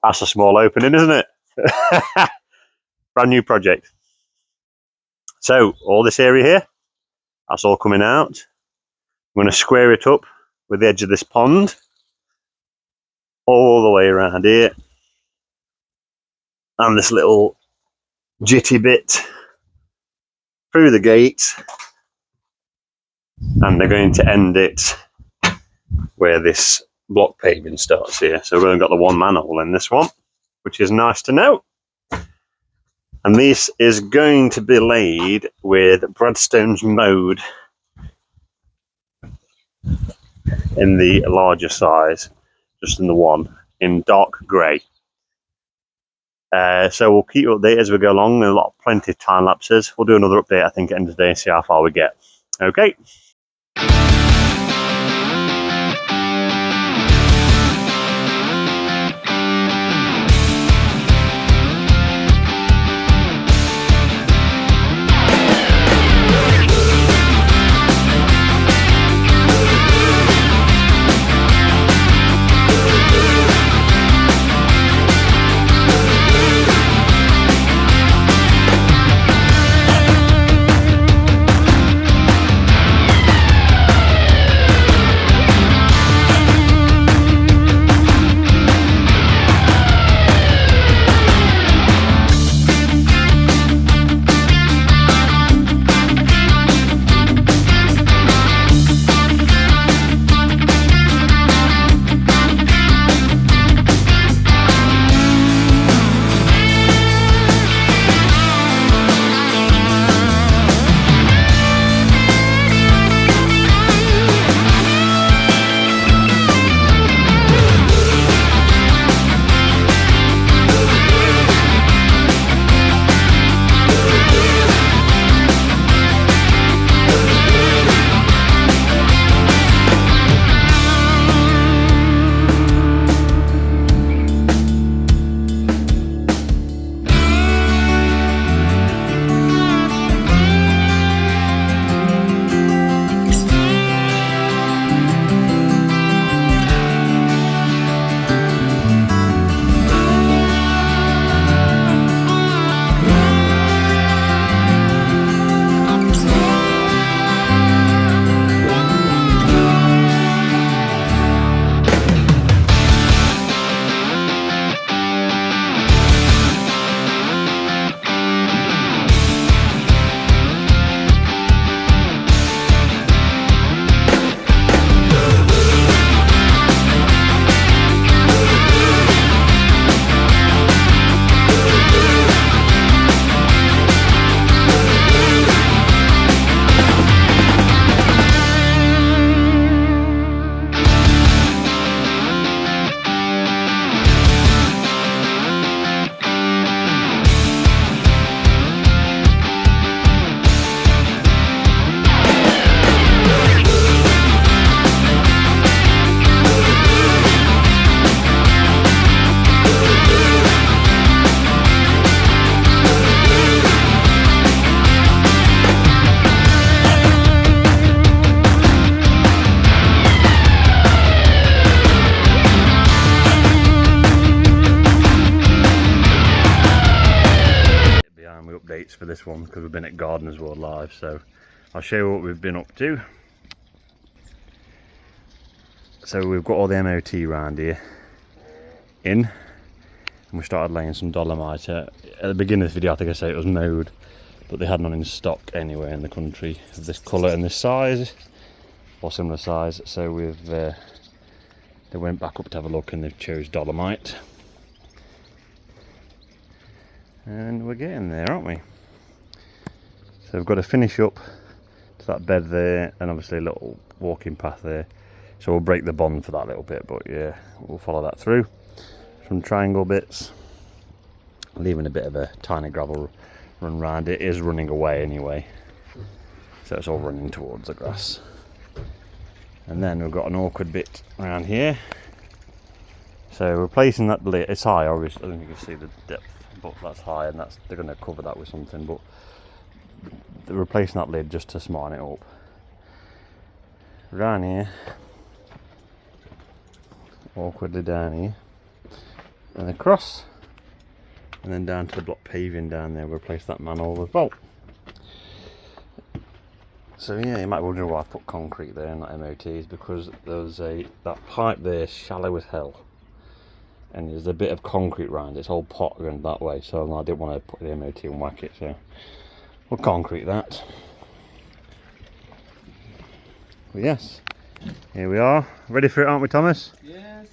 That's a small opening, isn't it? Brand new project. So all this area here, that's all coming out. I'm going to square it up with the edge of this pond all the way around here, and this little jitty bit through the gate, and they're going to end it where this block paving starts here. So we've only got the one manhole in this one, which is nice to know. And this is going to be laid with Bradstone's mode in the larger size, just in the one, in dark grey. So we'll keep you updated as we go along. There's plenty of time lapses. We'll do another update, I think, at the end of the day and see how far we get. Okay. For this one, because we've been at Gardeners World Live, so I'll show you what we've been up to. So we've got all the MOT around here in, and we started laying some Dolomite. At the beginning of the video I think I said it was mowed, but they had none in stock anywhere in the country of this colour and this size or similar size, so we've they went back up to have a look and they've chose Dolomite, and we're getting there, aren't we? So we've got to finish up to that bed there, and obviously a little walking path there. So we'll break the bond for that little bit, but yeah, we'll follow that through. Some triangle bits, leaving a bit of a tiny gravel run round. It is running away anyway, so it's all running towards the grass. And then we've got an awkward bit around here. So replacing that lid, it's high obviously, I don't think you can see the depth, but that's high, and they're going to cover that with something, but they're replacing that lid just to smarten it up. Around here, awkwardly down here, and across, and then down to the block paving down there. We'll replace that manhole as well. So yeah, you might wonder why I put concrete there and not MOTs, because there's that pipe there shallow as hell, and there's a bit of concrete around this whole pot going that way, so I didn't want to put the MOT and whack it, so we'll concrete that. But yes, here we are, ready for it, aren't we, Thomas? Yes.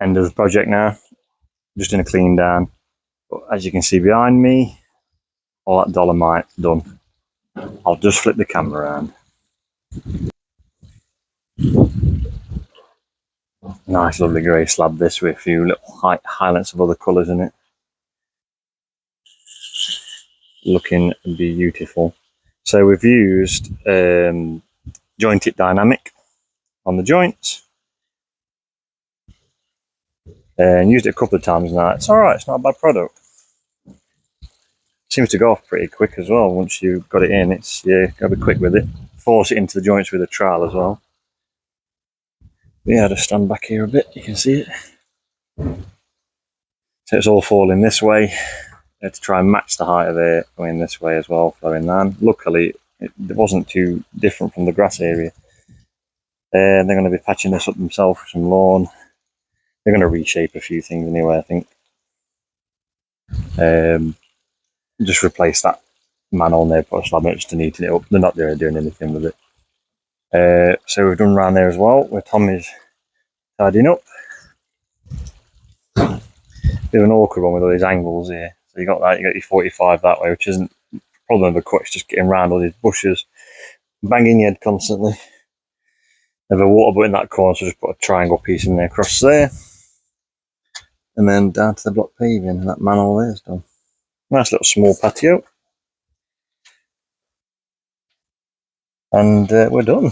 End of the project now, just in a clean down. But as you can see behind me, all that dolomite's done. I'll just flip the camera around. Nice lovely grey slab this, with a few little highlights of other colours in it. Looking beautiful. So we've used jointed dynamic on the joints, and used it a couple of times now. It's alright, it's not a bad product. Seems to go off pretty quick as well once you've got it in. It's, yeah, gotta be quick with it. Force it into the joints with a trowel as well. But yeah, just stand back here a bit, you can see it. So it's all falling this way. To try and match the height of it, going this way as well, flowing down. Luckily, it wasn't too different from the grass area. They're going to be patching this up themselves for some lawn. They're going to reshape a few things anyway, I think. Just replace that manhole there, put a slab in it just to neaten it up. They're not there doing anything with it. So we've done around there as well, where Tom is tidying up. Bit of an awkward one with all these angles here. So you got that, you got your 45 that way, which isn't problem with the cut is just getting around all these bushes, banging your head constantly. Have a water butt in that corner, so just put a triangle piece in there across there. And then down to the block paving, and that manhole there is done. Nice little small patio. And we're done.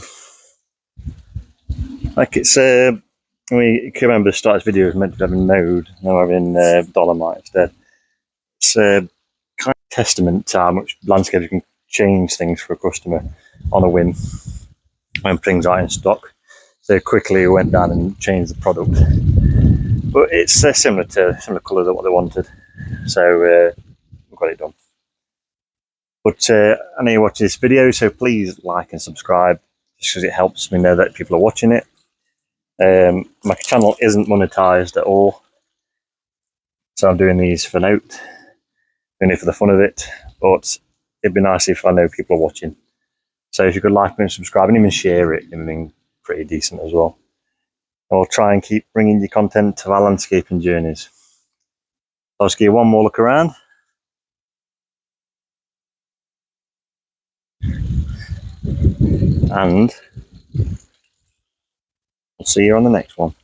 Like it's, I mean, you can remember the start of this video was meant to have been mowed, now we're having Dolomite instead. It's kind of testament to how much landscapes can change things for a customer on a whim when things aren't in stock. So quickly we went down and changed the product. But it's similar colour to what they wanted. So we've got it done. But I know you watch this video, so please like and subscribe, just because it helps me know that people are watching it. My channel isn't monetized at all, so I'm doing these for note, doing it for the fun of it, but it'd be nice if I know people are watching. So if you could like me and subscribe and even share it, it'd be pretty decent as well. I'll try and keep bringing you content of our landscaping journeys. I'll just give you one more look around. And I'll see you on the next one.